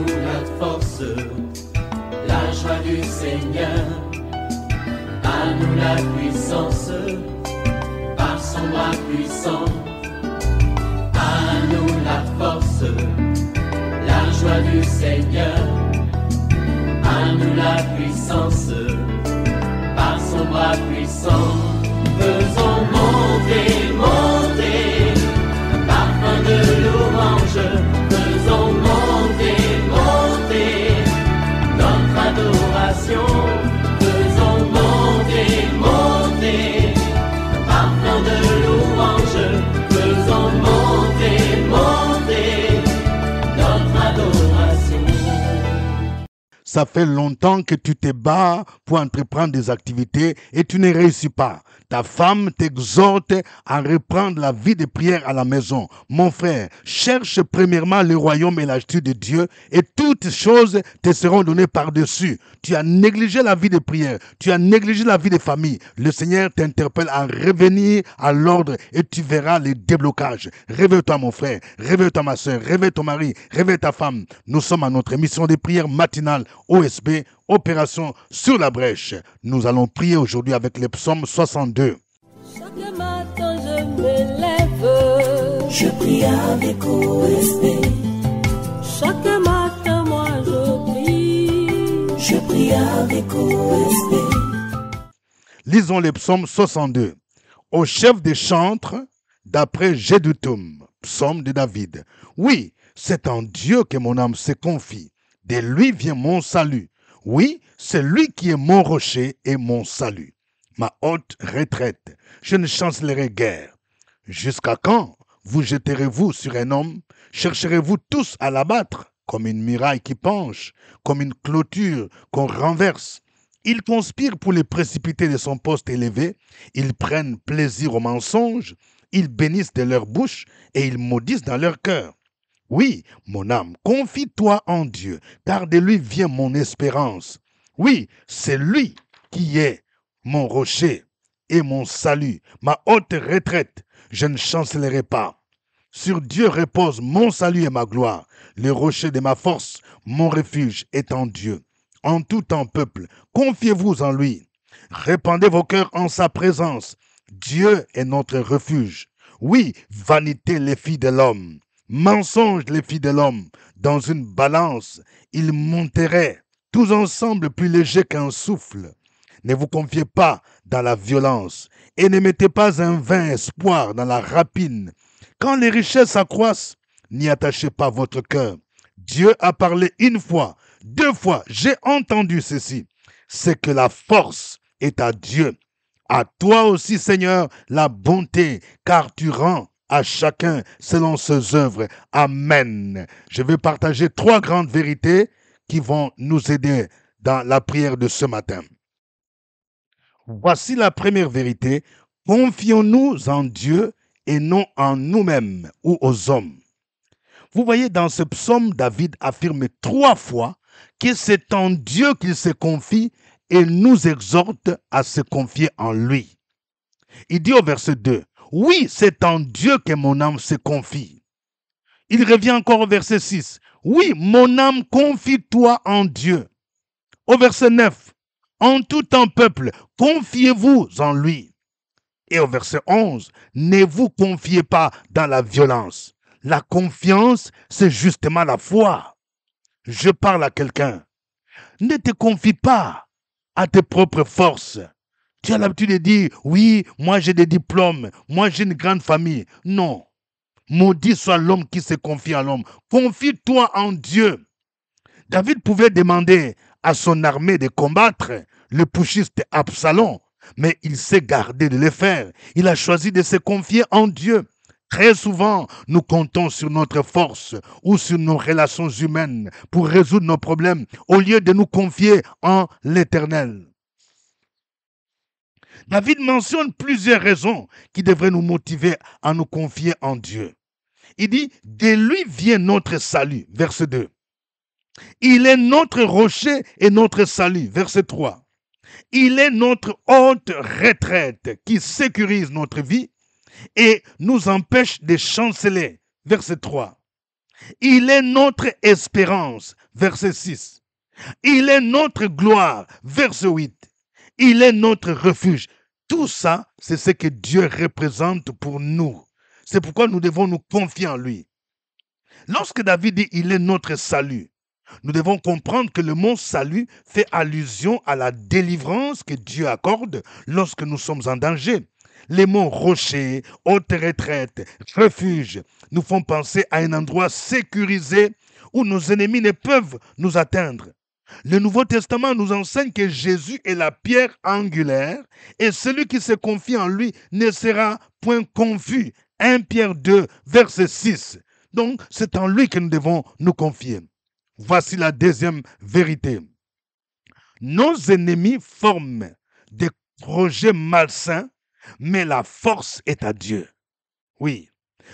nous la force, la joie du Seigneur. À nous la puissance, par son bras puissant. À nous la force, la joie du Seigneur. À nous la puissance, par son bras puissant. Faisons monter, monter, parfum de louange. Faisons monter, monter, notre adoration. Faisons monter, monter, parfum de louange. Faisons monter, monter, notre adoration. Ça fait longtemps que tu te bats pour entreprendre des activités et tu ne réussis pas. Ta femme t'exhorte à reprendre la vie de prière à la maison. Mon frère, cherche premièrement le royaume et la justice de Dieu et toutes choses te seront données par-dessus. Tu as négligé la vie de prière, tu as négligé la vie de famille. Le Seigneur t'interpelle à revenir à l'ordre et tu verras les déblocages. Réveille-toi mon frère, réveille-toi ma soeur, réveille ton mari, réveille ta femme. Nous sommes à notre émission de prière matinale OSB, Opération sur la brèche. Nous allons prier aujourd'hui avec le psaume 62. Chaque matin je me lève, je prie avec OSB. Chaque matin moi je prie avec OSB. Lisons le psaume 62. Au chef des chantres, d'après Jeduthun, psaume de David. Oui, c'est en Dieu que mon âme se confie. De lui vient mon salut. Oui, c'est lui qui est mon rocher et mon salut. Ma haute retraite, je ne chancellerai guère. Jusqu'à quand vous jetterez-vous sur un homme? Chercherez-vous tous à l'abattre? Comme une muraille qui penche, comme une clôture qu'on renverse. Ils conspirent pour les précipiter de son poste élevé. Ils prennent plaisir au mensonge. Ils bénissent de leur bouche et ils maudissent dans leur cœur. Oui, mon âme, confie-toi en Dieu, car de lui vient mon espérance. Oui, c'est lui qui est mon rocher et mon salut, ma haute retraite. Je ne chancellerai pas. Sur Dieu repose mon salut et ma gloire. Le rocher de ma force, mon refuge est en Dieu. En tout temps, peuple, confiez-vous en lui. Répandez vos cœurs en sa présence. Dieu est notre refuge. Oui, vanité les filles de l'homme. Mensonge les filles de l'homme, dans une balance, ils monteraient, tous ensemble plus légers qu'un souffle. Ne vous confiez pas dans la violence et ne mettez pas un vain espoir dans la rapine. Quand les richesses accroissent, n'y attachez pas votre cœur. Dieu a parlé une fois, 2 fois, j'ai entendu ceci. C'est que la force est à Dieu. À toi aussi, Seigneur, la bonté, car tu rends à chacun selon ses œuvres. Amen. Je vais partager 3 grandes vérités qui vont nous aider dans la prière de ce matin. Voici la première vérité. Confions-nous en Dieu et non en nous-mêmes ou aux hommes. Vous voyez, dans ce psaume, David affirme 3 fois que c'est en Dieu qu'il se confie et nous exhorte à se confier en lui. Il dit au verset 2, oui, c'est en Dieu que mon âme se confie. Il revient encore au verset 6. Oui, mon âme, confie-toi en Dieu. Au verset 9. En tout temps, peuple, confiez-vous en lui. Et au verset 11. Ne vous confiez pas dans la violence. La confiance, c'est justement la foi. Je parle à quelqu'un. Ne te confie pas à tes propres forces. Tu as l'habitude de dire, oui, moi j'ai des diplômes, moi j'ai une grande famille. Non. Maudit soit l'homme qui se confie à l'homme. Confie-toi en Dieu. David pouvait demander à son armée de combattre le putschiste Absalom, mais il s'est gardé de le faire. Il a choisi de se confier en Dieu. Très souvent, nous comptons sur notre force ou sur nos relations humaines pour résoudre nos problèmes au lieu de nous confier en l'Éternel. David mentionne plusieurs raisons qui devraient nous motiver à nous confier en Dieu. Il dit, de lui vient notre salut, verset 2. Il est notre rocher et notre salut, verset 3. Il est notre haute retraite qui sécurise notre vie et nous empêche de chanceler, verset 3. Il est notre espérance, verset 6. Il est notre gloire, verset 8. Il est notre refuge. Tout ça, c'est ce que Dieu représente pour nous. C'est pourquoi nous devons nous confier en lui. Lorsque David dit « il est notre salut », nous devons comprendre que le mot salut fait allusion à la délivrance que Dieu accorde lorsque nous sommes en danger. Les mots rocher, haute retraite, refuge nous font penser à un endroit sécurisé où nos ennemis ne peuvent nous atteindre. Le Nouveau Testament nous enseigne que Jésus est la pierre angulaire et celui qui se confie en lui ne sera point confus. 1 Pierre 2, verset 6. Donc, c'est en lui que nous devons nous confier. Voici la deuxième vérité. Nos ennemis forment des projets malsains, mais la force est à Dieu. Oui,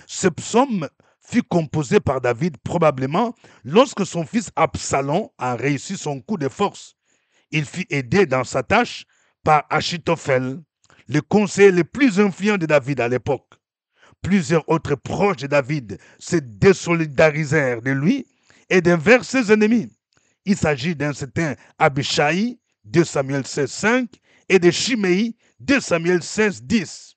ce psaume fut composé par David probablement lorsque son fils Absalom a réussi son coup de force. Il fut aidé dans sa tâche par Achitophel, le conseiller le plus influent de David à l'époque. Plusieurs autres proches de David se désolidarisèrent de lui et d'envers ses ennemis. Il s'agit d'un certain Abishai, 2 Samuel 16, 5, et de Shimei, 2 Samuel 16, 10.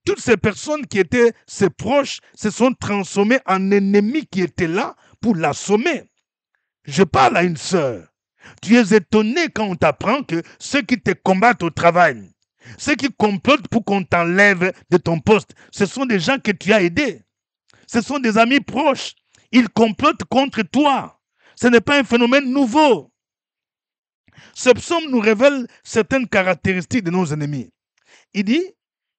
Toutes ces personnes qui étaient ses proches se sont transformées en ennemis qui étaient là pour l'assommer. Je parle à une sœur. Tu es étonné quand on t'apprend que ceux qui te combattent au travail, ceux qui complotent pour qu'on t'enlève de ton poste, ce sont des gens que tu as aidés. Ce sont des amis proches. Ils complotent contre toi. Ce n'est pas un phénomène nouveau. Ce psaume nous révèle certaines caractéristiques de nos ennemis. Il dit,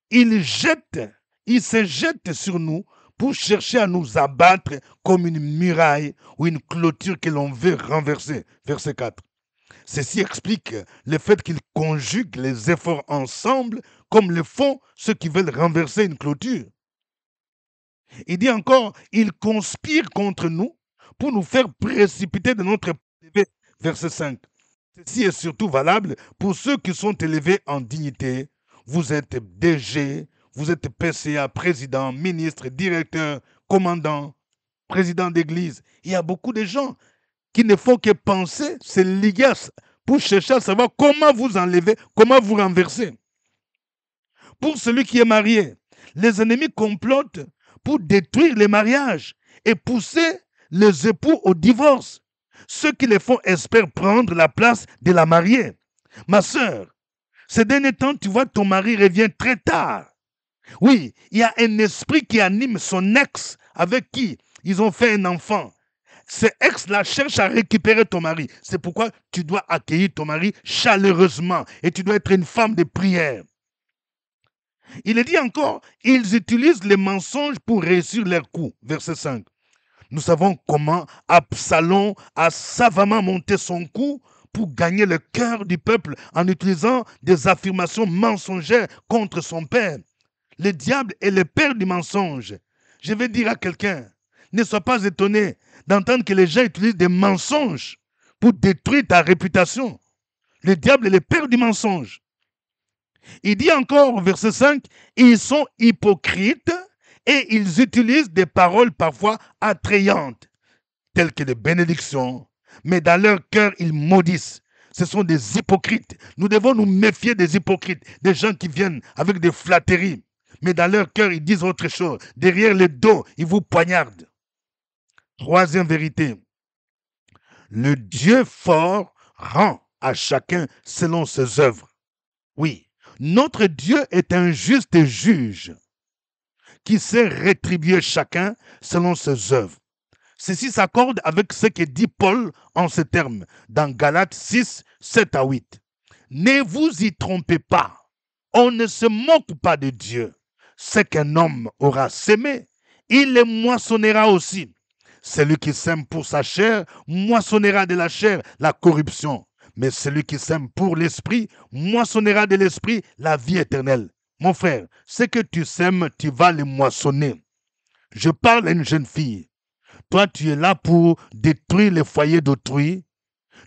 il se jette sur nous pour chercher à nous abattre comme une muraille ou une clôture que l'on veut renverser. Verset 4. Ceci explique le fait qu'ils conjuguent les efforts ensemble comme le font ceux qui veulent renverser une clôture. Il dit encore, ils conspirent contre nous pour nous faire précipiter de notre élevé. Verset 5. Ceci est surtout valable pour ceux qui sont élevés en dignité. Vous êtes DG, vous êtes PCA, président, ministre, directeur, commandant, président d'église. Il y a beaucoup de gens qui ne font que penser, se liguer pour chercher à savoir comment vous enlever, comment vous renverser. Pour celui qui est marié, les ennemis complotent pour détruire les mariages et pousser les époux au divorce. Ceux qui les font espèrent prendre la place de la mariée. Ma sœur, ces derniers temps, tu vois, ton mari revient très tard. Oui, il y a un esprit qui anime son ex avec qui ils ont fait un enfant. Ce ex-là cherche à récupérer ton mari. C'est pourquoi tu dois accueillir ton mari chaleureusement et tu dois être une femme de prière. Il est dit encore, ils utilisent les mensonges pour réussir leur coup. Verset 5. Nous savons comment Absalom a savamment monté son coup pour gagner le cœur du peuple en utilisant des affirmations mensongères contre son père. Le diable est le père du mensonge. Je vais dire à quelqu'un, ne sois pas étonné d'entendre que les gens utilisent des mensonges pour détruire ta réputation. Le diable est le père du mensonge. Il dit encore, verset 5, ils sont hypocrites et ils utilisent des paroles parfois attrayantes, telles que des bénédictions, mais dans leur cœur, ils maudissent. Ce sont des hypocrites. Nous devons nous méfier des hypocrites, des gens qui viennent avec des flatteries, mais dans leur cœur, ils disent autre chose. Derrière le dos, ils vous poignardent. Troisième vérité, le Dieu fort rend à chacun selon ses œuvres. Oui, notre Dieu est un juste juge qui sait rétribuer chacun selon ses œuvres. Ceci s'accorde avec ce que dit Paul en ces termes dans Galates 6, 7 à 8. Ne vous y trompez pas, on ne se moque pas de Dieu. Ce qu'un homme aura sémé, il le moissonnera aussi. Celui qui sème pour sa chair moissonnera de la chair la corruption. Mais celui qui sème pour l'esprit moissonnera de l'esprit la vie éternelle. Mon frère, ce que tu sèmes, tu vas le moissonner. Je parle à une jeune fille. Toi, tu es là pour détruire les foyers d'autrui.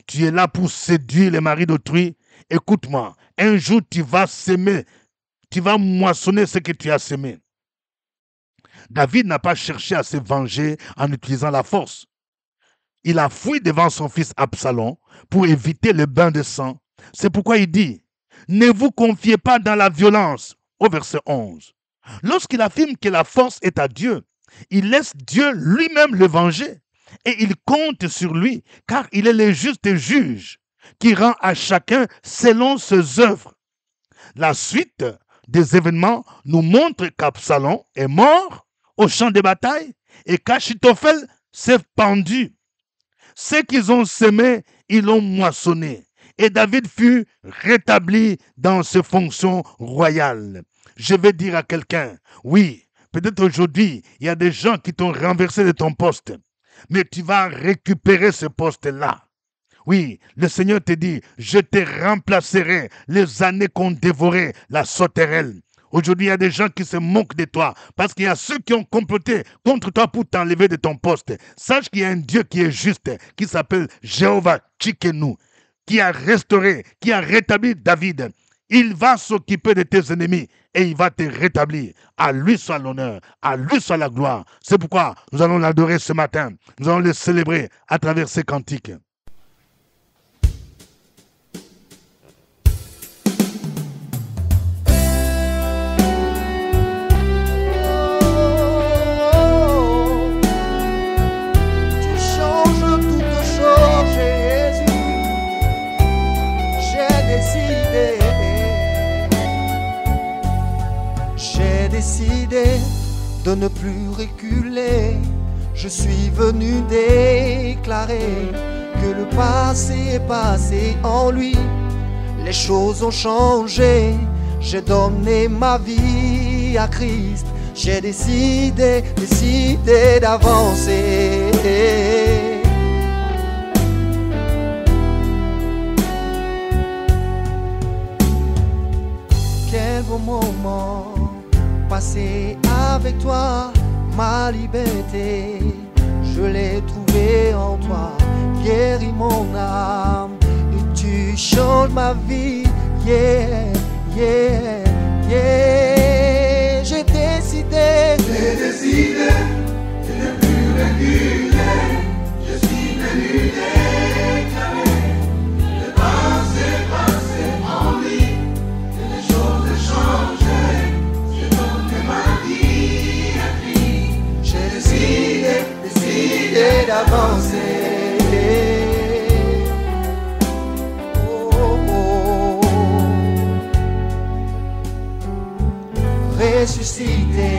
Tu es là pour séduire les maris d'autrui. Écoute-moi, un jour, tu vas s'aimer. Tu vas moissonner ce que tu as semé. David n'a pas cherché à se venger en utilisant la force. Il a fui devant son fils Absalom pour éviter le bain de sang. C'est pourquoi il dit, ne vous confiez pas dans la violence, au verset 11. Lorsqu'il affirme que la force est à Dieu, il laisse Dieu lui-même le venger et il compte sur lui, car il est le juste juge qui rend à chacun selon ses œuvres. La suite des événements nous montre qu'Absalom est mort au champ de bataille et qu'Achitophel s'est pendu. Ce qu'ils ont semé, ils l'ont moissonné. Et David fut rétabli dans ses fonctions royales. Je vais dire à quelqu'un, oui, peut-être aujourd'hui, il y a des gens qui t'ont renversé de ton poste, mais tu vas récupérer ce poste-là. Oui, le Seigneur te dit, je te remplacerai les années qu'ont dévoré la sauterelle. Aujourd'hui, il y a des gens qui se moquent de toi parce qu'il y a ceux qui ont comploté contre toi pour t'enlever de ton poste. Sache qu'il y a un Dieu qui est juste, qui s'appelle Jéhovah Tchikenu, qui a restauré, qui a rétabli David. Il va s'occuper de tes ennemis et il va te rétablir. À lui soit l'honneur, à lui soit la gloire. C'est pourquoi nous allons l'adorer ce matin. Nous allons le célébrer à travers ces cantiques. De ne plus reculer, je suis venu déclarer que le passé est passé en lui. Les choses ont changé, j'ai donné ma vie à Christ. J'ai décidé d'avancer. Quel beau moment passé avec toi, ma liberté, je l'ai trouvée en toi, guéris mon âme, et tu changes ma vie, yeah, yeah, yeah. J'ai décidé de ne plus reculer, je suis venu déclarer, le passé en lui, et les choses ont changé. Décidé d'avancer. Oh, oh. Ressuscité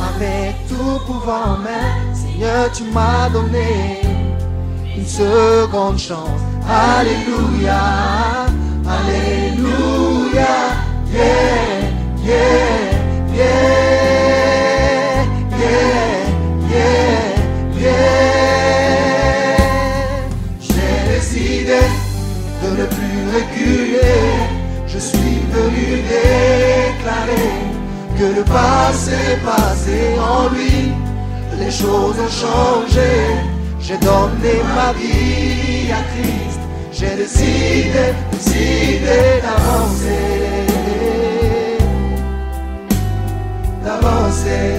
avec tout pouvoir en main, Seigneur, tu m'as donné une seconde chance. Alléluia, alléluia, yeah, yeah, yeah. De ne plus reculer, je suis venu déclarer que le passé est passé en lui, les choses ont changé, j'ai donné ma vie à Christ, j'ai décidé d'avancer, d'avancer,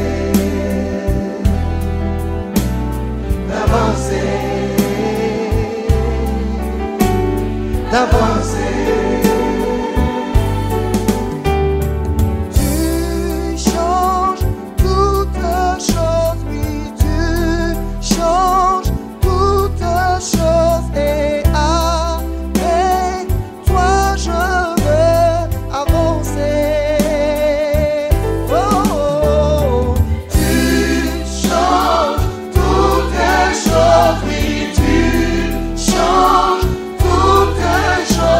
Tu changes toutes choses, oui, tu changes toutes choses, et avec toi je veux avancer. Oh, oh, oh. Tu changes toutes choses, oui, tu changes toutes choses.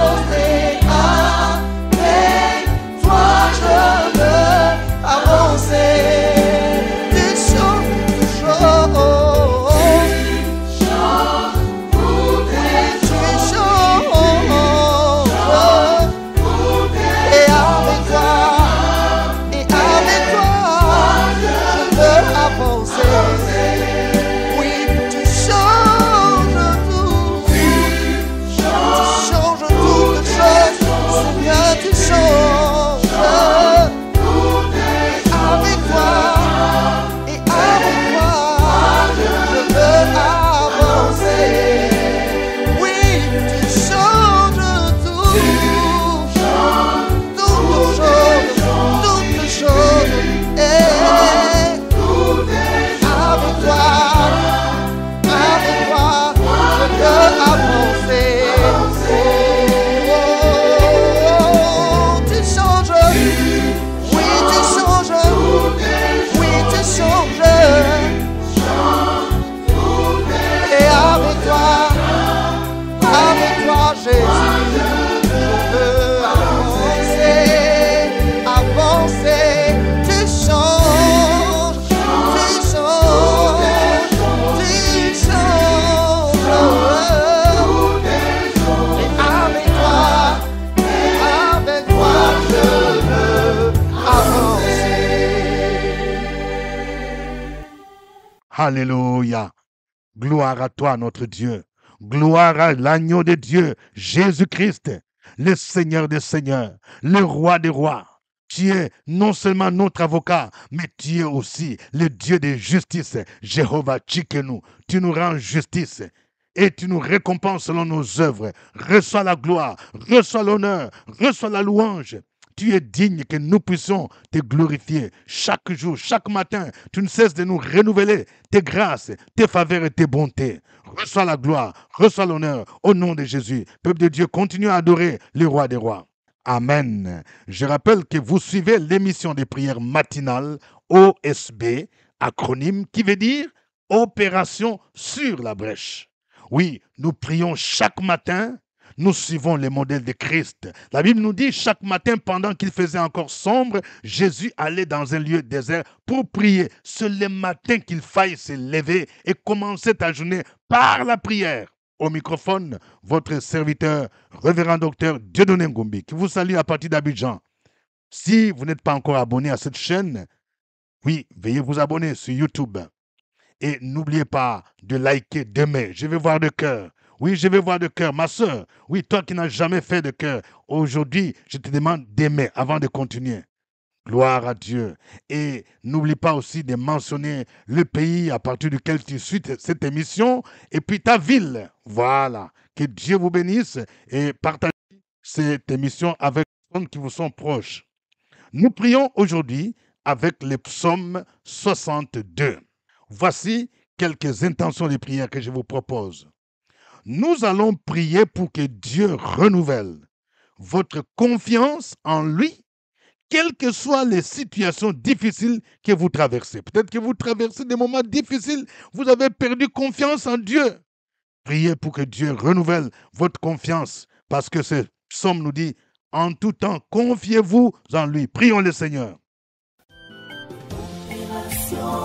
Alléluia. Gloire à toi, notre Dieu. Gloire à l'agneau de Dieu, Jésus-Christ, le Seigneur des Seigneurs, le Roi des Rois. Tu es non seulement notre avocat, mais tu es aussi le Dieu de justice, Jéhovah Tchikenu. Tu nous rends justice et tu nous récompenses selon nos œuvres. Reçois la gloire, reçois l'honneur, reçois la louange. Tu es digne que nous puissions te glorifier chaque jour, chaque matin. Tu ne cesses de nous renouveler tes grâces, tes faveurs et tes bontés. Reçois la gloire, reçois l'honneur au nom de Jésus. Peuple de Dieu, continue à adorer le roi des rois. Amen. Je rappelle que vous suivez l'émission des prières matinales OSB, acronyme qui veut dire Opération sur la brèche. Oui, nous prions chaque matin. Nous suivons les modèles de Christ. La Bible nous dit chaque matin, pendant qu'il faisait encore sombre, Jésus allait dans un lieu désert pour prier. C'est le matin qu'il faille se lever et commencer ta journée par la prière. Au microphone, votre serviteur, révérend docteur Dieudonné Ngombi, qui vous salue à partir d'Abidjan. Si vous n'êtes pas encore abonné à cette chaîne, oui, veuillez vous abonner sur YouTube. Et n'oubliez pas de liker demain. Je vais voir de cœur. Oui, je vais voir de cœur. Ma soeur, oui, toi qui n'as jamais fait de cœur, aujourd'hui, je te demande d'aimer avant de continuer. Gloire à Dieu. Et n'oublie pas aussi de mentionner le pays à partir duquel tu suis cette émission et puis ta ville. Voilà. Que Dieu vous bénisse et partagez cette émission avec les personnes qui vous sont proches. Nous prions aujourd'hui avec le psaume 62. Voici quelques intentions de prière que je vous propose. Nous allons prier pour que Dieu renouvelle votre confiance en lui, quelles que soient les situations difficiles que vous traversez. Peut-être que vous traversez des moments difficiles, vous avez perdu confiance en Dieu. Priez pour que Dieu renouvelle votre confiance, parce que ce psaume nous dit, en tout temps, confiez-vous en lui. Prions le Seigneur.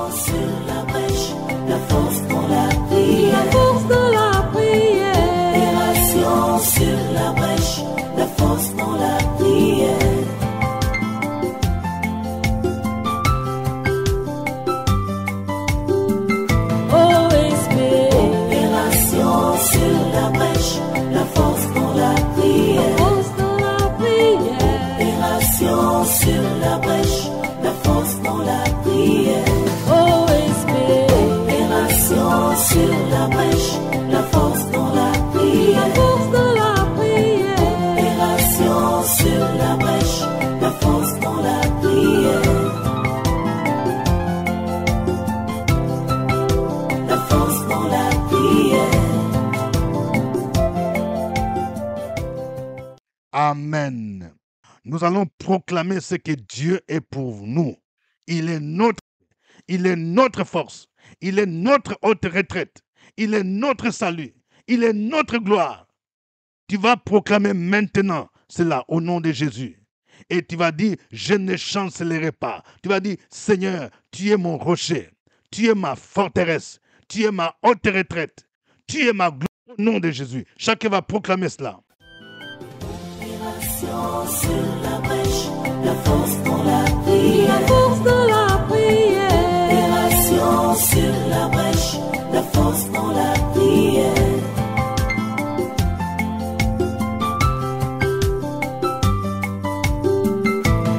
Sur la brèche, la force dans la prière. La force de la prière. Opération sur la brèche, la force dans la prière. OSB. Opération sur la brèche, la force dans la prière. Force de la prière. Opération sur la brèche, la force dans la prière. OSB. Opération sur la brèche, la force dans la prière. Force de la prière. Opération sur la brèche, la force dans la prière. La force dans la prière. Amen. Nous allons proclamer ce que Dieu est pour nous. Il est notre force. Il est notre haute retraite. Il est notre salut. Il est notre gloire. Tu vas proclamer maintenant cela au nom de Jésus. Et tu vas dire, je ne chancellerai pas. Tu vas dire, Seigneur, tu es mon rocher. Tu es ma forteresse. Tu es ma haute retraite. Tu es ma gloire au nom de Jésus. Chacun va proclamer cela. Opération sur la brèche, la force dans la prière. La force de la prière. Opération sur la brèche, la force dans la prière.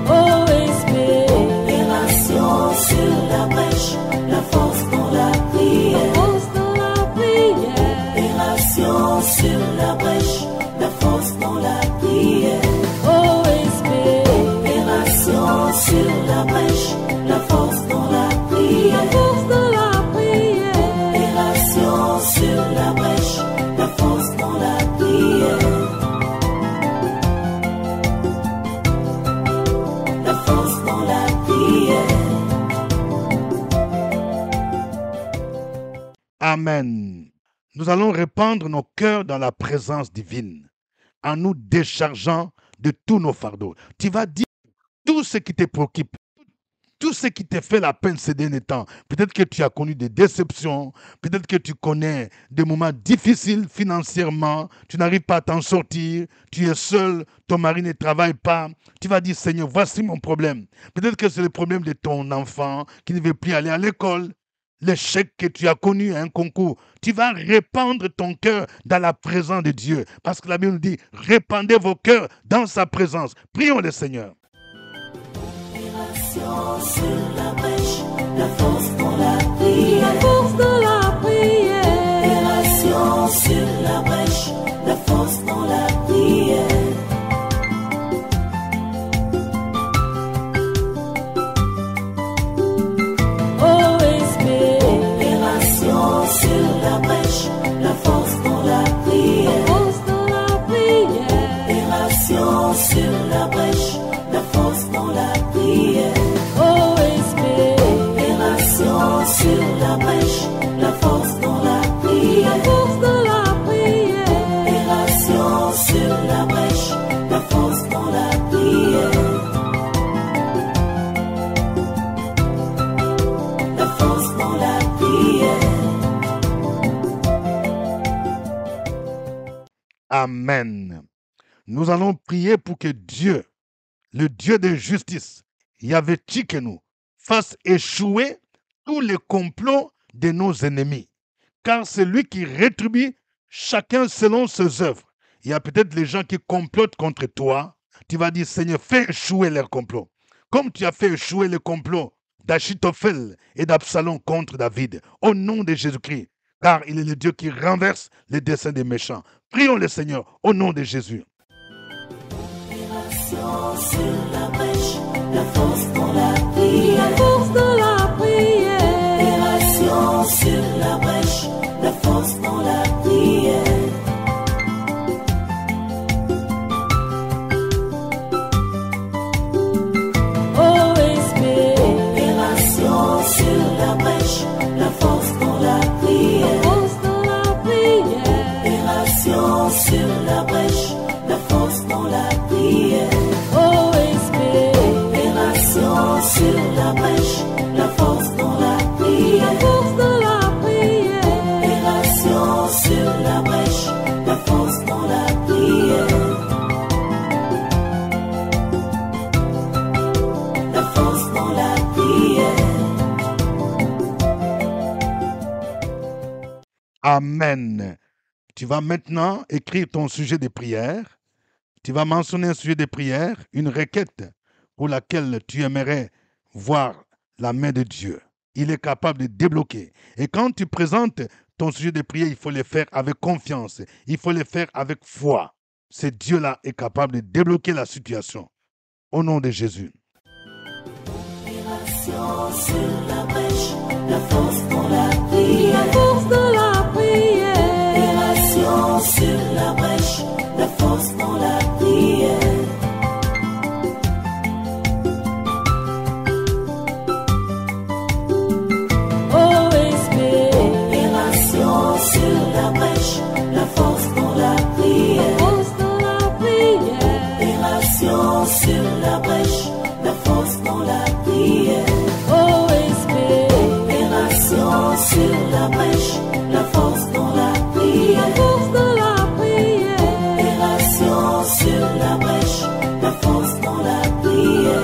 OSB. Opération sur la brèche, la force dans la prière. Force de la prière. Opération sur la brèche, la force dans la prière. OSB. Opération sur la brèche, la force dans la prière. Force de la prière. Opération sur la brèche, la force dans la prière. La force dans la prière. Amen. Nous allons répandre nos cœurs dans la présence divine, en nous déchargeant de tous nos fardeaux. Tu vas dire tout ce qui te préoccupe, tout ce qui te fait la peine ces derniers temps. Peut-être que tu as connu des déceptions, peut-être que tu connais des moments difficiles financièrement, tu n'arrives pas à t'en sortir, tu es seul, ton mari ne travaille pas. Tu vas dire, Seigneur, voici mon problème. Peut-être que c'est le problème de ton enfant qui ne veut plus aller à l'école. l'échec que tu as connu à un concours, tu vas répandre ton cœur dans la présence de Dieu. Parce que la Bible dit, répandez vos cœurs dans sa présence. Prions le Seigneur. Opération sur la brèche, la force dans la prière. La force de la prière. Opération sur la brèche, la force dans la prière. Oh Esprit, Opération sur la brèche, la force dans la prière. force de la prière. Opération sur la brèche, la force dans la prière. Oh Esprit, Opération sur la brèche, la force dans la la prière. force de la prière. Opération sur la brèche, la force dans la prière. La force dans la prière. Amen. Nous allons prier pour que Dieu, le Dieu de justice, Yahvé Tchikenu, fasse échouer tous les complots de nos ennemis. Car c'est lui qui rétribue chacun selon ses œuvres. Il y a peut-être les gens qui complotent contre toi. Tu vas dire, Seigneur, fais échouer leurs complots. Comme tu as fait échouer le complot d'Achitophel et d'Absalom contre David, au nom de Jésus-Christ. Car il est le Dieu qui renverse les desseins des méchants. Prions le Seigneur au nom de Jésus. Opération sur la brèche, la force dans la La prière. force de la prière. Opération sur la brèche, la force dans la prière. Oh Esprit, Opération sur la brèche, la force dans la prière. force de la prière. Opération sur la brèche, la force dans la prière. Oh Esprit, Opération sur la brèche, la force dans la la prière. force de la prière. Opération sur la brèche, la force dans la prière. La force dans la prière. Amen. Tu vas maintenant écrire ton sujet de prière. Tu vas mentionner un sujet de prière, une requête pour laquelle tu aimerais voir la main de Dieu. Il est capable de débloquer. Et quand tu présentes ton sujet de prière, il faut le faire avec confiance. Il faut le faire avec foi. Ce Dieu-là est capable de débloquer la situation. Au nom de Jésus. Opération sur la brèche, la force dans la La prière. force de la prière. Opération sur la brèche, la force dans la prière. Oh Esprit, Opération sur la brèche, la force dans la prière. force de la prière. Opération sur la brèche, la force dans la prière. Oh Esprit, Opération sur la brèche, la force dans la la prière. force de la prière. Opération sur la brèche, la force dans la prière.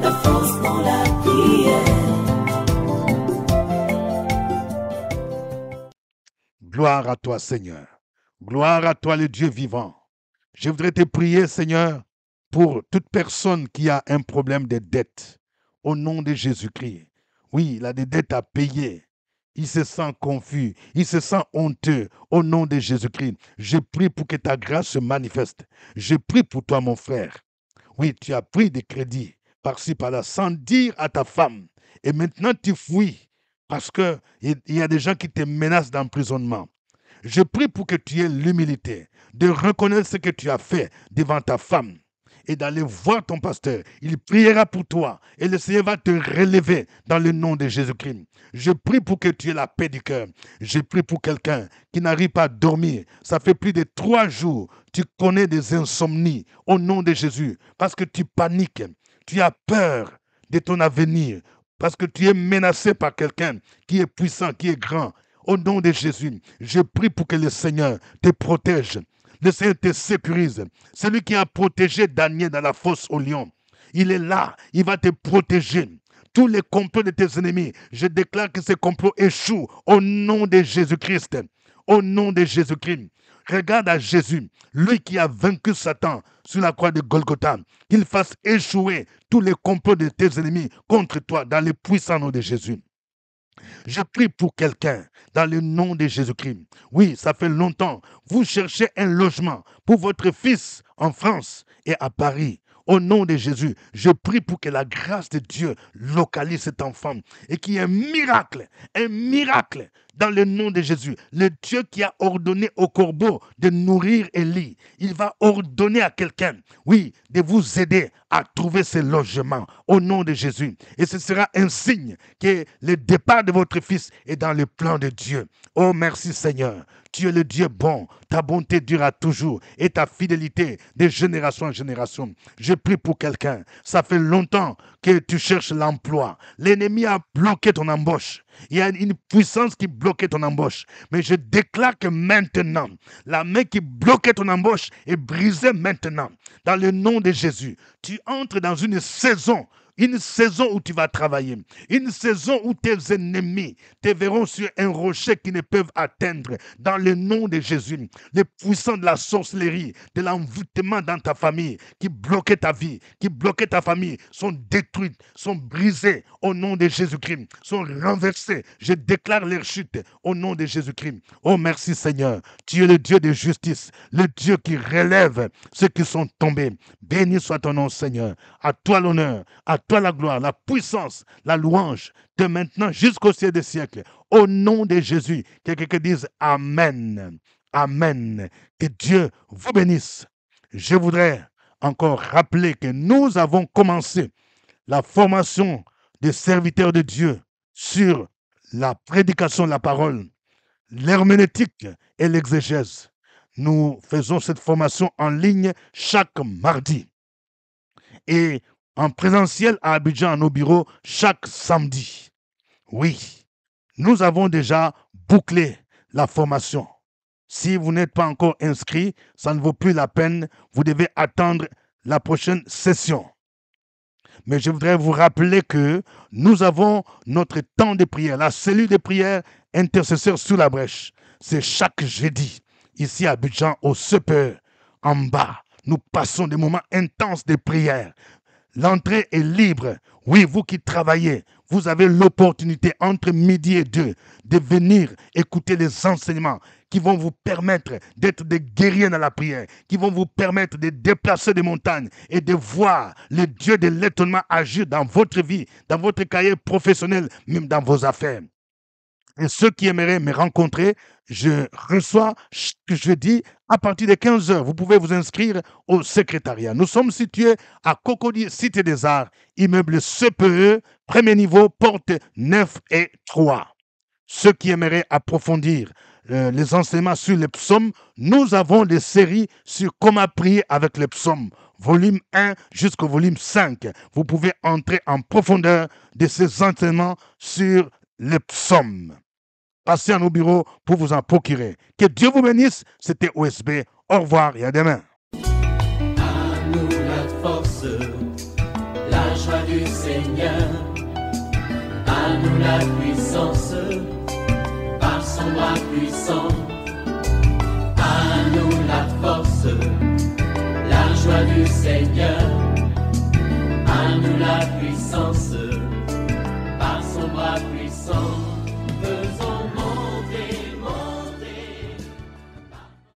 La force dans la prière. Gloire à toi, Seigneur. Gloire à toi, le Dieu vivant. Je voudrais te prier, Seigneur, pour toute personne qui a un problème de dette. Au nom de Jésus-Christ. Oui, il a des dettes à payer. Il se sent confus, il se sent honteux. Au nom de Jésus-Christ, je prie pour que ta grâce se manifeste. Je prie pour toi, mon frère. Oui, tu as pris des crédits par-ci, par-là, sans dire à ta femme. Et maintenant, tu fuis parce qu'il y a des gens qui te menacent d'emprisonnement. Je prie pour que tu aies l'humilité de reconnaître ce que tu as fait devant ta femme et d'aller voir ton pasteur. Il priera pour toi et le Seigneur va te relever dans le nom de Jésus-Christ. Je prie pour que tu aies la paix du cœur. Je prie pour quelqu'un qui n'arrive pas à dormir. Ça fait plus de 3 jours. Tu connais des insomnies au nom de Jésus parce que tu paniques. Tu as peur de ton avenir parce que tu es menacé par quelqu'un qui est puissant, qui est grand. Au nom de Jésus, je prie pour que le Seigneur te protège. Le Seigneur te sécurise. Celui qui a protégé Daniel dans la fosse au lion. Il est là, il va te protéger. Tous les complots de tes ennemis, je déclare que ces complots échouent au nom de Jésus-Christ. Au nom de Jésus-Christ. Regarde à Jésus, lui qui a vaincu Satan sur la croix de Golgotha, qu'il fasse échouer tous les complots de tes ennemis contre toi dans le puissant nom de Jésus. Je prie pour quelqu'un dans le nom de Jésus-Christ. Oui, ça fait longtemps. Vous cherchez un logement pour votre fils en France et à Paris. Au nom de Jésus, je prie pour que la grâce de Dieu localise cet enfant et qu'il y ait un miracle dans le nom de Jésus. Le Dieu qui a ordonné au corbeau de nourrir Élie, il va ordonner à quelqu'un, oui, de vous aider à trouver ce logement au nom de Jésus. Et ce sera un signe que le départ de votre fils est dans le plan de Dieu. Oh, merci Seigneur. Tu es le Dieu bon, ta bonté durera toujours et ta fidélité de génération en génération. Je prie pour quelqu'un. Ça fait longtemps que tu cherches l'emploi. L'ennemi a bloqué ton embauche. Il y a une puissance qui bloquait ton embauche. Mais je déclare que maintenant, la main qui bloquait ton embauche est brisée maintenant. Dans le nom de Jésus, tu entres dans une saison où tu vas travailler, une saison où tes ennemis te verront sur un rocher qu'ils ne peuvent atteindre. Dans le nom de Jésus, les puissants de la sorcellerie, de l'envoûtement dans ta famille, qui bloquaient ta vie, qui bloquaient ta famille, sont détruits, sont brisés au nom de Jésus-Christ, sont renversés. Je déclare leur chute au nom de Jésus-Christ. Oh merci Seigneur, tu es le Dieu de justice, le Dieu qui relève ceux qui sont tombés. Béni soit ton nom Seigneur, à toi l'honneur, à toi la gloire, la puissance, la louange, de maintenant jusqu'au siècle des siècles. Au nom de Jésus, que quelqu'un dise Amen. Amen. Que Dieu vous bénisse. Je voudrais encore rappeler que nous avons commencé la formation des serviteurs de Dieu sur la prédication de la parole, l'herméneutique et l'exégèse. Nous faisons cette formation en ligne chaque mardi. Et en présentiel à Abidjan, à nos bureaux, chaque samedi. Oui, nous avons déjà bouclé la formation. Si vous n'êtes pas encore inscrit, ça ne vaut plus la peine. Vous devez attendre la prochaine session. Mais je voudrais vous rappeler que nous avons notre temps de prière, la cellule de prière intercesseur sous la brèche. C'est chaque jeudi, ici à Abidjan, au CPE, en bas. Nous passons des moments intenses de prière. L'entrée est libre. Oui, vous qui travaillez, vous avez l'opportunité entre midi et 2 de venir écouter les enseignements qui vont vous permettre d'être des guerriers dans la prière, qui vont vous permettre de déplacer des montagnes et de voir le Dieu de l'étonnement agir dans votre vie, dans votre carrière professionnelle, même dans vos affaires. Et ceux qui aimeraient me rencontrer, je reçois chaque jeudi à partir de 15h. Vous pouvez vous inscrire au secrétariat. Nous sommes situés à Cocody, Cité des Arts, immeuble CPE, premier niveau, porte 9 et 3. Ceux qui aimeraient approfondir les enseignements sur les psaumes, nous avons des séries sur comment prier avec les psaumes. Volume 1 jusqu'au volume 5. Vous pouvez entrer en profondeur de ces enseignements sur les psaumes. Passez à nos bureaux pour vous en procurer. Que Dieu vous bénisse. C'était OSB. Au revoir et à demain. À nous la force, la joie du Seigneur. À nous la puissance, par son bras puissant. À nous la force, la joie du Seigneur. À nous la puissance, par son bras puissant.